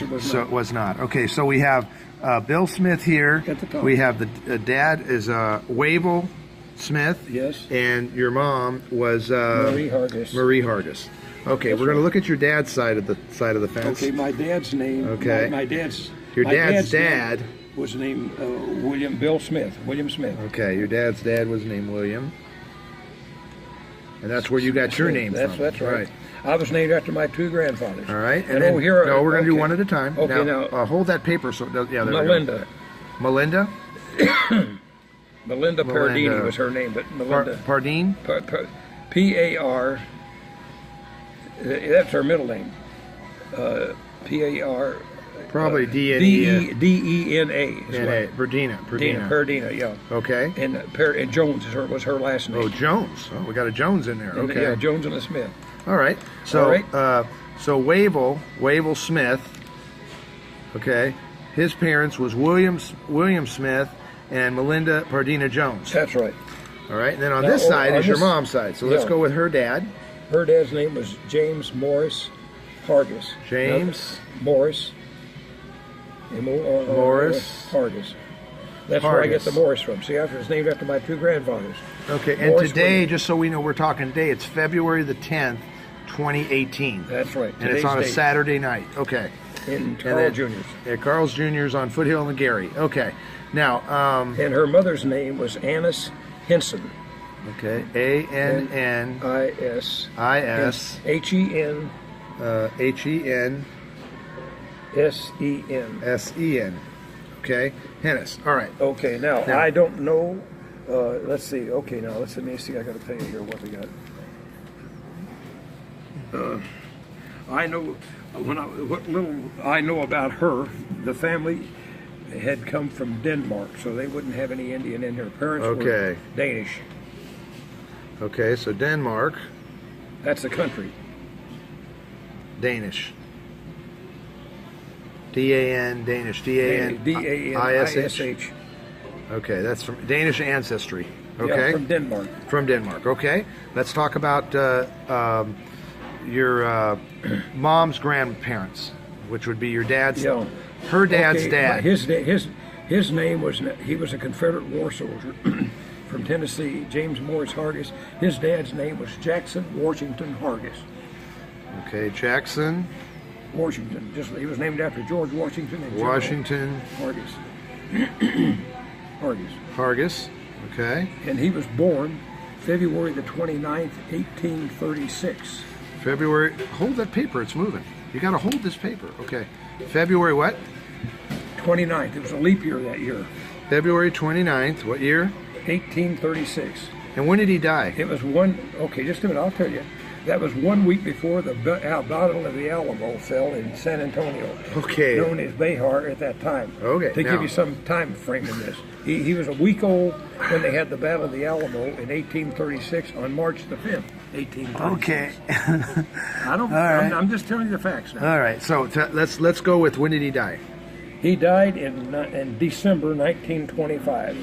it was So not. it was not. Okay, so we have Bill Smith here. At the top. We have the dad is Wavell Smith. Yes. And your mom was Marie Hargis. Marie Hargis. Okay, That's we're going to right. look at your dad's side of the fence. Okay, my dad's name. Okay. My dad's. Your my dad's name dad was named William Smith. William Smith. Okay, your dad's dad was named William. And that's where you got your name from. That's right. I was named after my two grandfathers. All right. And then, here. no, we're going to do okay. one at a time. Okay, now hold that paper. So yeah, there Melinda. we go. Melinda. Melinda Pardini was her name, but Melinda. Pardine? P-A-R. That's her middle name. P-A-R. Probably D-E-N-A. Pardina, yeah. Okay. And Jones was her last name. Oh, Jones. Oh, we got a Jones in there. Okay. Yeah, Jones and a Smith. All right. So, All right. So Wavell Smith. Okay. His parents was William Smith and Melinda Pardina Jones. That's right. All right. And then on this side is your mom's side. So let's yeah. go with her dad. Her dad's name was James Morris Hargis. James Morris. Morris Hargis. That's where I get the Morris from. See, it's named after my two grandfathers. Okay, and Morris today, William. just so we know we're talking today, it's February the 10th, 2018. That's right. And it's on a Saturday night. Okay. In Carl Jr.'s. Yeah, Carl's Jr.'s on Foothill and Gary. Okay. Now, and her mother's name was Annis Henson. Okay. A-N-N-I-S. H-E-N. H-E-N. S-E-N. S-E-N. Okay. Hennis. All right. Okay. Now I don't know. Let's see. Okay. Now let me see. I got to tell you here what we got. I know what little I know about her. The family had come from Denmark, so they wouldn't have any Indian in their parents were Danish. Okay. So Denmark. That's the country. Danish. D-A-N, Danish, D-A-N-I-S-H. Okay, that's from Danish ancestry. Okay. Yeah, from Denmark. From Denmark, okay. Let's talk about your mom's grandparents, which would be your dad's, her dad's dad. His name was, he was a Confederate war soldier from Tennessee, James Morris Hargis. His dad's name was Jackson Washington Hargis. Okay, Jackson. Washington. He was named after George Washington and Washington Hargis. Hargis. Okay. And he was born February the 29th, 1836. February. Hold that paper. It's moving. You got to hold this paper. Okay. February what? 29th. It was a leap year that year. February 29th. What year? 1836. And when did he die? It was okay, just a minute, I'll tell you. That was 1 week before the Battle of the Alamo fell in San Antonio. Okay. Known as Behar at that time. Okay. To give you some time frame in this. He was a week old when they had the Battle of the Alamo in 1836 on March the 5th, 1836. Okay. I'm just telling you the facts now. All right. So let's go with when did he die? He died in December 1925.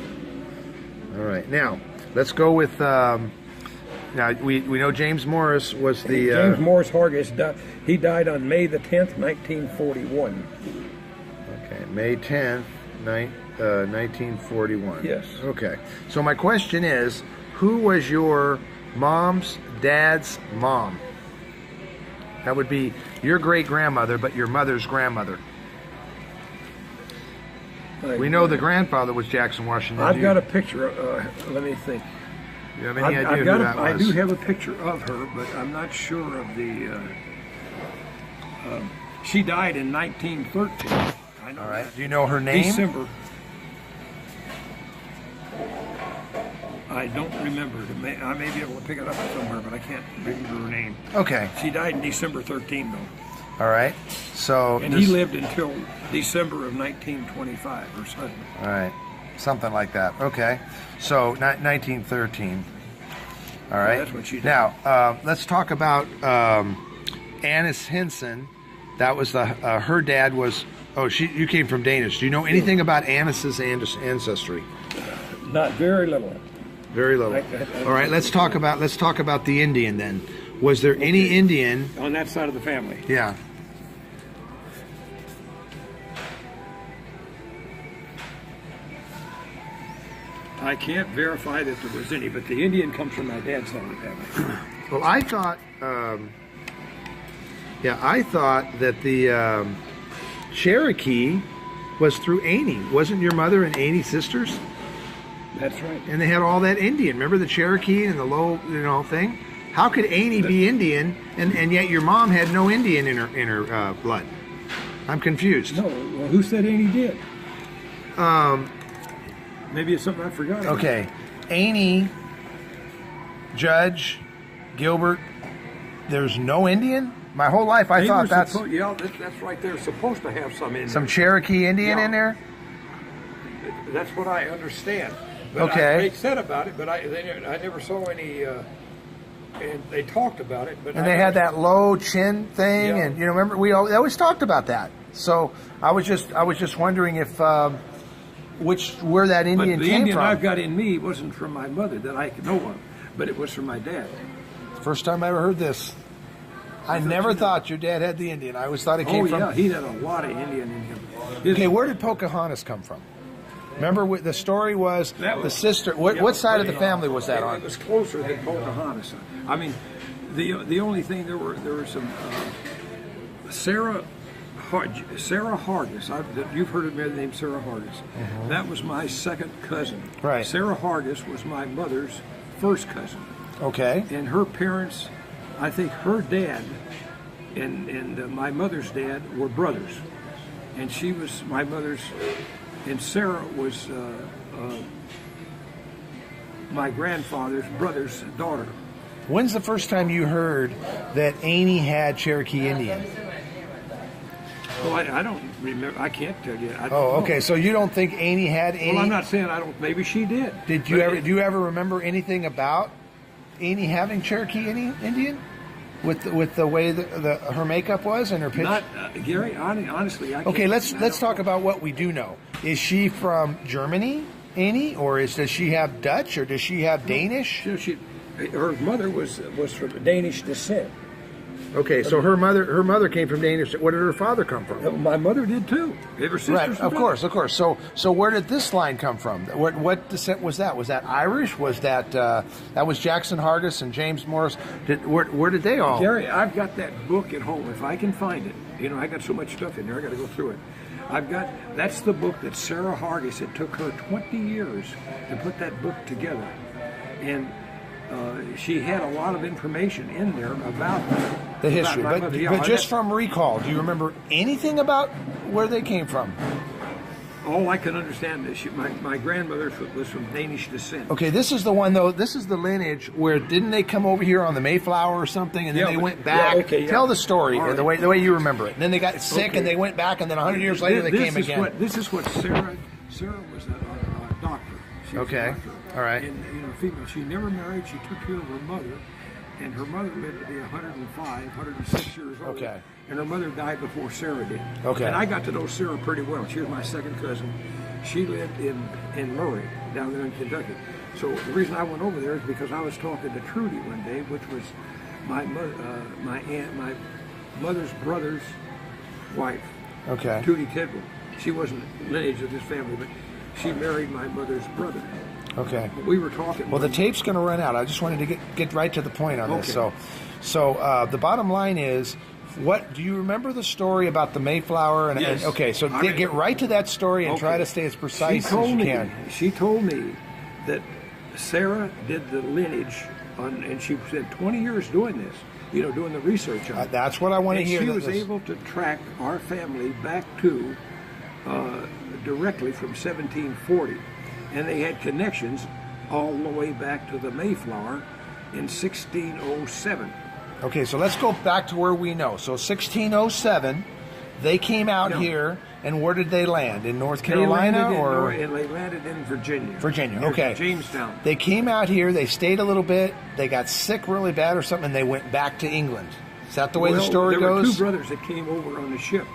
All right. Now, let's go with now we know James Morris was the James Morris Hargis. He died on May the 10th, 1941. Okay, May 10th, 1941. Yes. Okay. So my question is, who was your mom's dad's mom? That would be your great grandmother, but your mother's grandmother. We know the grandfather was Jackson Washington. I've got a picture. Let me think. You have any idea who that was? I do have a picture of her, but I'm not sure of the. She died in 1913. I know. All right. Do you know her name? December. I don't remember. I may be able to pick it up somewhere, but I can't remember her name. Okay. She died in December 13, though. All right. So. And he lived until December of 1925, her son. All right. Something like that. Okay. So 1913. All right. That's what she did. Now, let's talk about Annis Henson. That was her dad was. Oh, you came from Danish. Do you know anything about Annis's ancestry? Not very little. Very little. All right. Let's talk about the Indian then. Was there any Indian on that side of the family? Yeah. I can't verify that there was any, but the Indian comes from my dad's side of the family. Well, I thought, I thought that the Cherokee was through Annie. Wasn't your mother and Annie sisters? That's right. And they had all that Indian. Remember the Cherokee and the low, thing? How could Annie be Indian and yet your mom had no Indian in her blood? I'm confused. No, well, who said Annie did? Maybe it's something I forgot. Okay, Annie, Judge, Gilbert. There's no Indian. My whole life I thought that's that's right. They're supposed to have some Indian. Some Cherokee Indian in there. That's what I understand. But Okay. They said about it, but I never saw any. And they talked about it, but And they had that low chin thing, Yeah. and remember they always talked about that. So I was just wondering if where that Indian But the came Indian from. I've got in me wasn't from my mother that I could know of, but it was from my dad. First time I ever heard this. I never thought your dad had the Indian. I always thought it came from. He had a lot of Indian in him. Okay, where did Pocahontas come from? Remember what the story was? The sister. What side of the family was that on? It was closer than Pocahontas. I mean, the only thing there were some Sarah Hargis. You've heard of the name Sarah Hargis. That was my second cousin. Right. Sarah Hargis was my mother's first cousin. Okay. And her parents, I think her dad and my mother's dad were brothers. And she was my mother's, and Sarah was my grandfather's brother's daughter. When's the first time you heard that Annie had Cherokee Indian? Well, I don't remember. I can't tell you. I don't know. Okay. So you don't think Annie had any? Well, I'm not saying I don't. Maybe she did. Do you ever remember anything about Annie having Cherokee Indian? With the way her makeup was and her picture? Not Gary. Honestly, I can't. Okay, let's talk about what we do know. Is she from Germany, Annie, or does she have Dutch, or does she have Danish? Her mother was from Danish descent. Okay, so her mother came from Danish. What did her father come from? My mother did too. They were sisters. Right, of course. So where did this line come from? What descent was that? Was that Irish? Was that was Jackson Hargis and James Morris? Where did they all? Gary, I've got that book at home. If I can find it, I got so much stuff in there. I got to go through it. That's the book that Sarah Hargis. It took her 20 years to put that book together, and she had a lot of information in there about the history. But just from recall, do you remember anything about where they came from? All I can understand is my grandmother was from Danish descent. Okay, this is the one though. This is the lineage where didn't they come over here on the Mayflower or something, and then they went back. Tell the story the way you remember it. And then they got sick, and they went back, and then 100 years later they came again. This is what Sarah was a doctor. She was a doctor. All right. And female. She never married. She took care of her mother, and her mother lived to be 105, 106 years old. Okay. And her mother died before Sarah did. Okay. And I got to know Sarah pretty well. She was my second cousin. She lived in Murray, down there in Kentucky. So the reason I went over there is because I was talking to Trudy one day, which was my mother's brother's wife. Okay. Trudy Tidwell. She wasn't lineage of this family, but she married my mother's brother. Okay. We were talking. Well, the tape's going to run out. I just wanted to get right to the point on this. So the bottom line is, what do you remember the story about the Mayflower? Yes. Okay, so get right to that story and try to stay as precise as you can. She told me that Sarah did the lineage and she spent 20 years doing this. Doing the research on it. That's what I want to hear. She was able to track our family back to directly from 1740. And they had connections all the way back to the Mayflower in 1607. Okay, so let's go back to where we know. So 1607, they came out here, and where did they land? In North Carolina, they landed in Virginia. Virginia, okay. Jamestown. They came out here, they stayed a little bit, they got sick really bad or something, and they went back to England. Is that the way the story goes? There were two brothers that came over on the ship,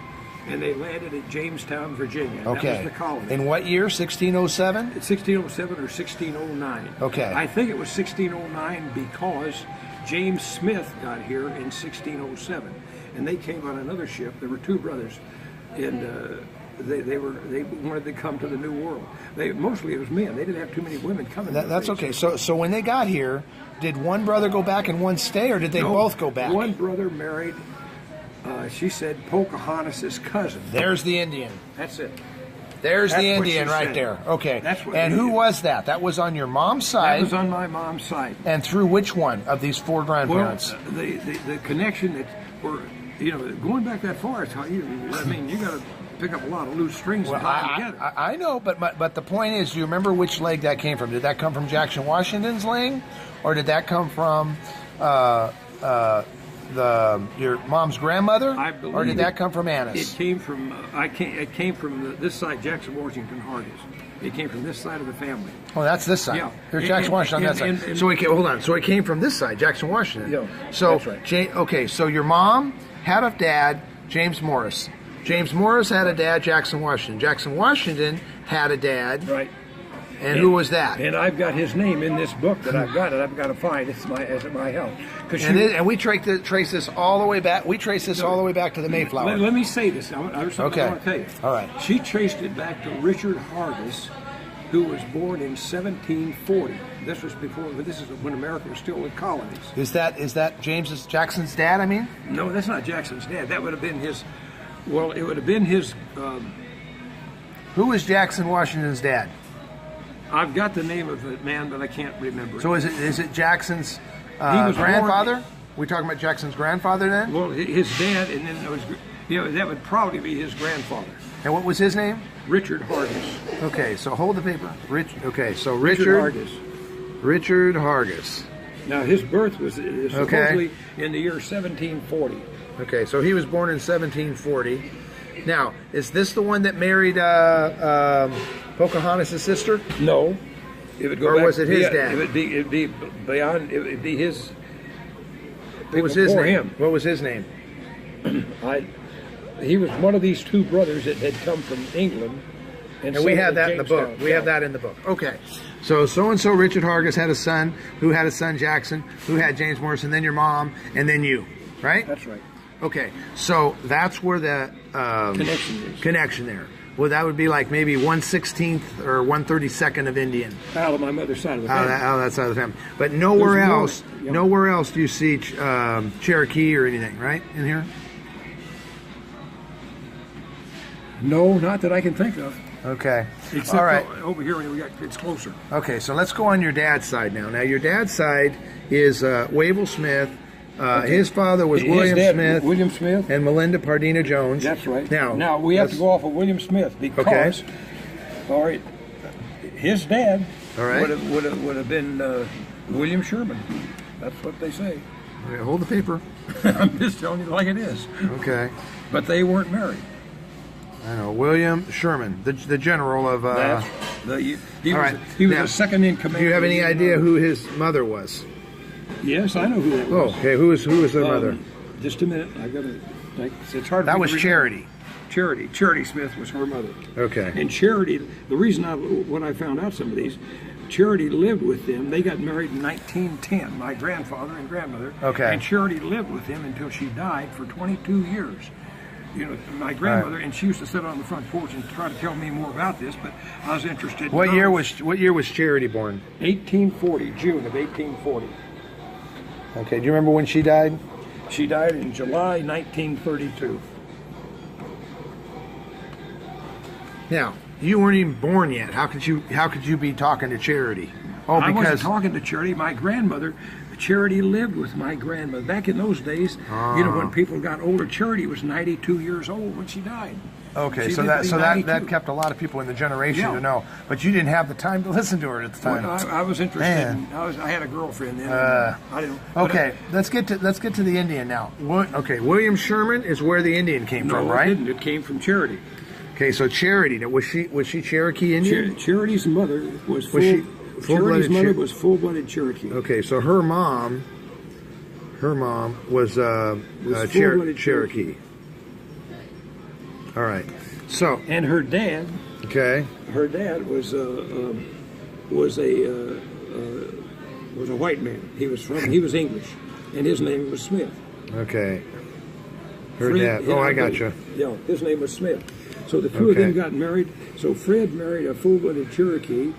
and they landed at Jamestown, Virginia. Okay. That was the colony. In what year? 1607? 1607 or 1609. Okay. I think it was 1609 because James Smith got here in 1607, and they came on another ship. There were two brothers, and they wanted to come to the New World. Mostly it was men. They didn't have too many women coming. That's okay. So when they got here, did one brother go back and one stay, or did they both go back? One brother married. She said Pocahontas' cousin. There's the Indian. That's it. There's the Indian right there. Okay. And who was that? That was on your mom's side? That was on my mom's side. And through which one of these four grandparents? Well, the connection that were, going back that far, it's how you got to pick up a lot of loose strings and tie them together. I know, but the point is, do you remember which leg that came from? Did that come from Jackson Washington's leg, or did that come from your mom's grandmother, or did that come from Annis? It came from it came from this side, Jackson Washington Hargis. It came from this side of the family. Oh, that's this side. Yeah, there's Jackson Washington on that side. So hold on. So it came from this side, Jackson Washington. Yeah, so that's right. Okay, so your mom had a dad, James Morris. James Morris had a dad, Jackson Washington. Jackson Washington had a dad. Right. And who was that? And I've got his name in this book that I've got, and I've got to find. It's at my house. And we trace this all the way back. We trace this all the way back to the Mayflower. Let me say this. There's something I want to tell you. All right. She traced it back to Richard Hargis, who was born in 1740. This was before. This is when America was still in colonies. Is that Jackson's dad? I mean. No, that's not Jackson's dad. That would have been his. Well, it would have been his. Who was Jackson Washington's dad? I've got the name of the man, but I can't remember. So is it Jackson's grandfather? We talking about Jackson's grandfather then? Well, his dad, and then that would probably be his grandfather. And what was his name? Richard Hargis. Okay, so hold the paper. Richard Hargis. Richard Hargis. Now his birth was supposedly in the year 1740. Okay, so he was born in 1740. Now, is this the one that married Pocahontas' sister? No. It would go or was it his dad? It would be beyond. It would be his. What was his name? What was his name? He was one of these two brothers that had come from England. And we have that in the book. We have that in the book. Okay. So and so Richard Hargis had a son who had a son Jackson, who had James Morris, and then your mom, and then you, right? That's right. Okay. So that's where the connection there. Well, that would be like maybe 1/16 or 1/32 of Indian. Out of my mother's side of the family. Out of that side of the family. But nowhere else do you see Cherokee or anything, right, in here? No, not that I can think of. Okay. Except all right. Over here, it's closer. Okay, so let's go on your dad's side now. Now, your dad's side is Wavell Smith. His father was William Smith, and Melinda Pardina Jones. That's right. Now we have to go off of William Smith because, all right, his dad would have been William Sherman. That's what they say. Okay, hold the paper. I'm just telling you like it is. Okay. But they weren't married. I know William Sherman, the general of. He was a second in command. Do you have any idea who his mother was? Yes, I know who that was. Oh, okay. Who was the mother? Just a minute. I got to. It's hard. That was Charity. Charity Smith was her mother. Okay. And Charity, the reason when I found out some of these, Charity lived with them. They got married in 1910. My grandfather and grandmother. Okay. And Charity lived with him until she died for 22 years. My grandmother, and she used to sit on the front porch and try to tell me more about this, but I was interested. What year was Charity born? 1840, June of 1840. Okay, do you remember when she died? She died in July 1932. Now, you weren't even born yet. How could you be talking to Charity? Oh, because I wasn't talking to Charity. My grandmother, Charity lived with my grandmother. Back in those days, when people got older, Charity was 92 years old when she died. Okay, so that kept a lot of people in the generation to know. But you didn't have the time to listen to her at the time. Well, I was interested. I had a girlfriend then. I didn't. Okay, let's get to the Indian now. Okay, William Sherman is where the Indian came from, right? No, it didn't. It came from Charity. Okay, so Charity, was she Cherokee Indian? Charity's mother was Charity's mother was full-blooded Cherokee. Okay, so her mom was Cherokee. All right. So and her dad. Okay. Her dad was a white man. He was English, and his name was Smith. Okay. Her dad. Oh, I got you. Yeah, his name was Smith. So the two of them got married. So Fred married a full-blooded Cherokee,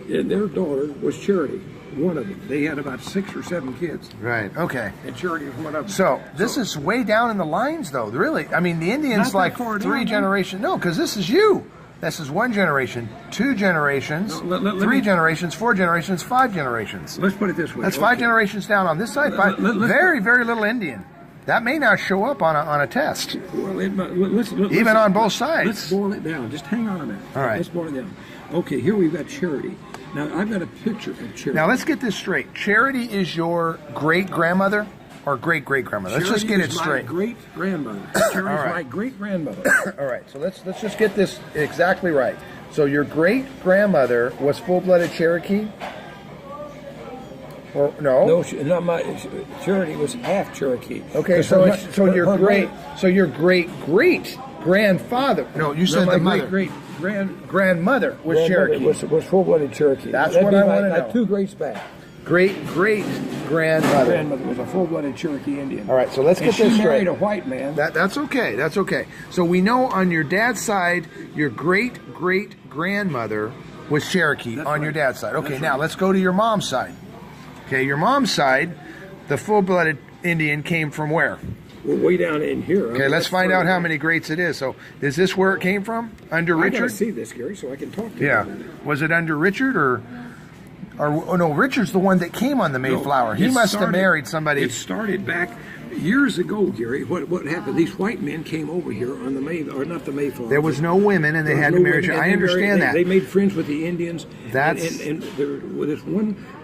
and their daughter was Charity. One of them. They had about 6 or 7 kids. Right. Okay. And Charity was one of them. So this is way down in the lines, though. Really, I mean, the Indians like 3 generations. No, because this is you. This is 1 generation, 2 generations, 3 generations, 4 generations, 5 generations. Let's put it this way. That's 5 generations down on this side. Very, very little Indian. That may not show up on a test. Well, even on both sides. Let's boil it down. Just hang on a minute. All right. Let's boil it down. Okay, here we've got Charity. Now, I've got a picture of Charity. Now, let's get this straight. Charity is your great-grandmother or great-great-grandmother? Let's just get it straight. Great-grandmother. Charity is my great-grandmother. All right, so let's just get this exactly right. So your great-grandmother was full-blooded Cherokee? Or no? No, not my. Charity was half Cherokee. Okay, so your great-great-grandfather. No, you said the mother. Grandmother was Cherokee. Was full-blooded Cherokee. That's what I want to know. 2 greats back. Great-great-grandmother. Grandmother was a full-blooded Cherokee Indian. All right, so let's get this straight. She married a white man. That's okay. That's okay. So we know on your dad's side, your great-great-grandmother was Cherokee on your dad's side. Okay, now let's go to your mom's side. Okay, your mom's side, the full-blooded Indian came from where? We're way down in here. Okay, let's find out how many greats it is. So, is this where it came from? Under Richard? I gotta see this, Gary, so I can talk to you. Yeah. Was it under Richard or oh no, Richard's the one that came on the Mayflower. He must have married somebody. It started back years ago, Gary. What happened? These white men came over here on the Mayflower, or not the Mayflower. There was no women, and they had to marry. I understand that. They made friends with the Indians. That's and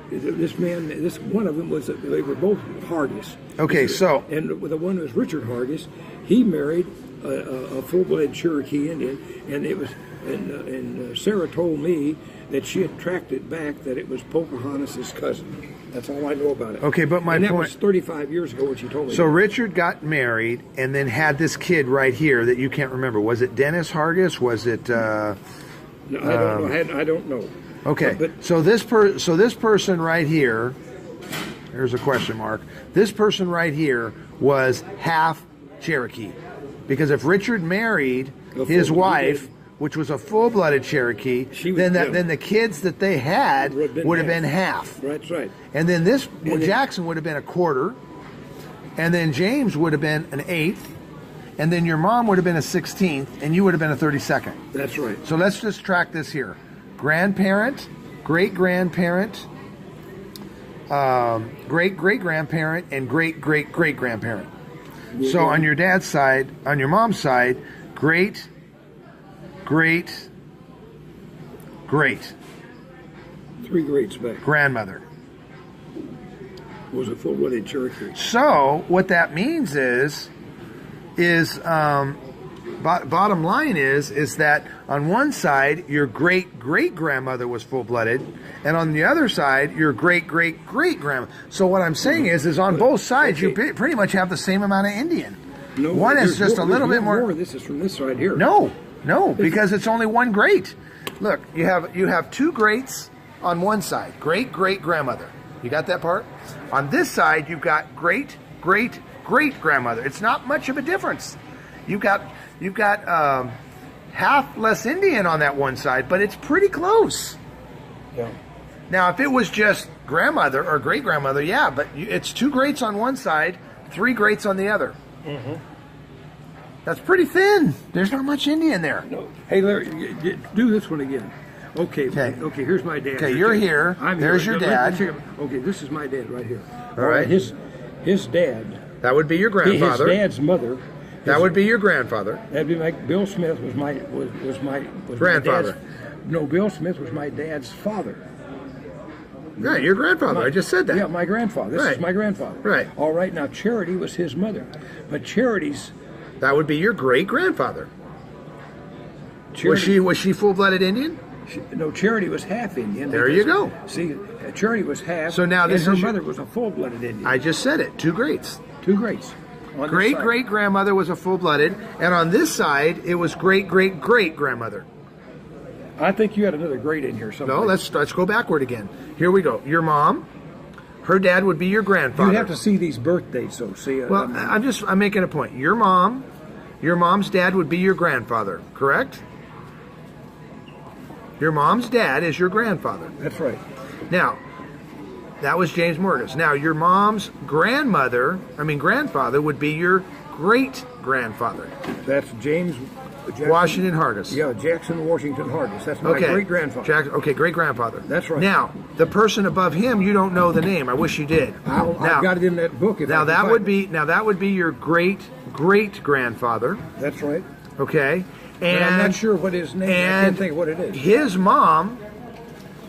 this one of them was, they were both Hargis. Okay, so and the one was Richard Hargis. He married a full-blooded Cherokee Indian, and it was and Sarah told me that she had tracked it back that it was Pocahontas' cousin. That's all I know about it. Okay, but my point... point... that was 35 years ago when she told me So that. Richard got married and then had this kid right here that you can't remember. Was it Dennis Hargis? Was it... No, I don't know. Okay, so this person right here... Here's a question mark. This person right here was half Cherokee. Because if Richard married his wife... which was a full-blooded Cherokee, then the kids that they had would have been half. That's right. And then Jackson would have been a quarter, and then James would have been an 1/8, and then your mom would have been a 16th, and you would have been a 32nd. That's right. So let's just track this here. Grandparent, great-grandparent, great-great-grandparent, and great-great-great-grandparent. So on your dad's side, on your mom's side, great 3 greats back. Grandmother was a full-blooded Cherokee. So what that means is bottom line is that on one side your great-great-grandmother was full-blooded, and on the other side your great-great-great-grandmother. So what I'm saying is on both sides you pretty much have the same amount of Indian. No, one is just a little bit more. This is from this side here. No, because it's only one great. Look, you have 2 greats on one side, great-great-grandmother. You got that part? On this side, you've got great-great-great-grandmother. It's not much of a difference. You've got half less Indian on that one side, but it's pretty close. Yeah. Now, if it was just grandmother or great-grandmother, yeah, but it's 2 greats on one side, 3 greats on the other. Mm-hmm. That's pretty thin. There's not much Indian there. No. Hey, Larry, do this one again. Okay, here's my dad. Okay, you're here. There's your dad. Okay, this is my dad right here. All right. His dad. That would be your grandfather. His dad's mother. That would be your grandfather. That'd be Bill Smith was my grandfather. No, Bill Smith was my dad's father. Right, your grandfather. I just said that. Yeah, my grandfather. This is my grandfather. Right. All right, now Charity was his mother. But Charity's... That would be your great-grandfather. Was she full-blooded Indian? No, Charity was half Indian. There you go. See, Charity was half. So now her mother was a full-blooded Indian. I just said it. 2 greats. 2 greats. Great-great-grandmother was a full-blooded, and on this side, it was great-great-great-grandmother. I think you had another great in here somewhere. No, let's go backward again. Here we go. Your mom, her dad would be your grandfather. You have to see these birth dates, though. See. Well, I'm making a point. Your mom your mom's dad would be your grandfather, correct? Your mom's dad is your grandfather. That's right. Now, that was James Morgus. Now, your mom's grandfather would be your great-grandfather. That's James Washington Hargis. Yeah, Jackson Washington Hargis. That's my great-grandfather. Okay, great-grandfather. That's right. Now, the person above him, you don't know the name. I wish you did. I've got it in that book. Now that would be your great-great-grandfather. That's right. Okay. And I'm not sure what his name is. I can't think of what it is. His mom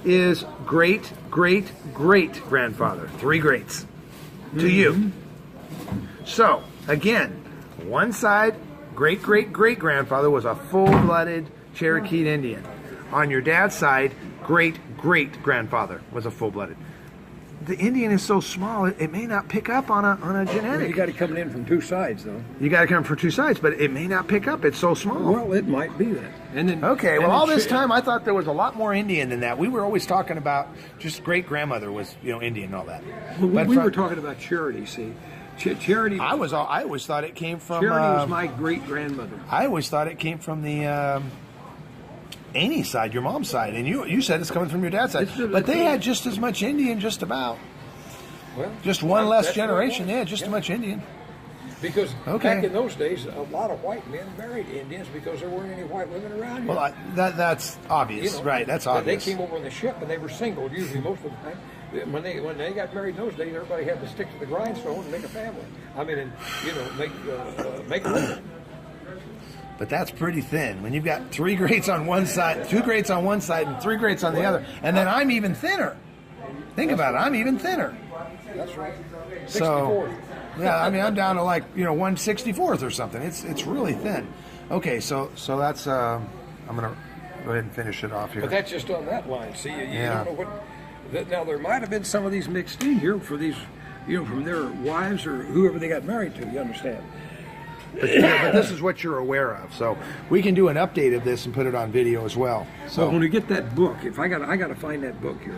is great-great-great-grandfather. 3 greats to you. So, again, one side, great-great-great-grandfather was a full-blooded Cherokee Indian. On your dad's side, great-great-grandfather was a full-blooded. The Indian is so small, it may not pick up on a genetic. Well, you got to come in from 2 sides, though. You got to come from 2 sides, but it may not pick up. It's so small. Well, it might be that. And then, okay. Well, all this time I thought there was a lot more Indian than that. We were always talking about just great-grandmother was, Indian and all that. Well, we were talking about Charity. See, Charity. I always thought it came from. Charity was my great-grandmother. I always thought it came from the Annie side, your mom's side, and you said it's coming from your dad's side. But they had just as much Indian, just about. Well, just one less generation. They had just as much Indian. Because back in those days, a lot of white men married Indians because there weren't any white women around here. Well, that's obvious, right? That's obvious. They came over on the ship and they were single usually most of the time. When they got married in those days, everybody had to stick to the grindstone and make a family. I mean, and make a living. But that's pretty thin. When you've got 3 greats on one side, 2 greats on one side, and 3 greats on the other, and then I'm even thinner. Think about it. I'm even thinner. That's right. 64th. So, yeah, I mean, I'm down to 1/64th or something. It's really thin. Okay, so that's I'm gonna go ahead and finish it off here. But that's just on that line. See, you don't know what. Now there might have been some of these mixed in here for these, from their wives or whoever they got married to. You understand? But this is what you're aware of. So we can do an update of this and put it on video as well. So when we get that book, I got to find that book here.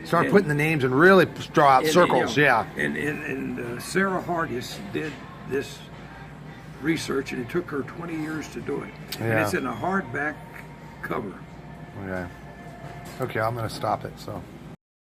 Start putting the names and really draw out circles. And Sarah Hargis did this research, and it took her 20 years to do it. Yeah. And it's in a hardback cover. Okay, I'm going to stop it. So.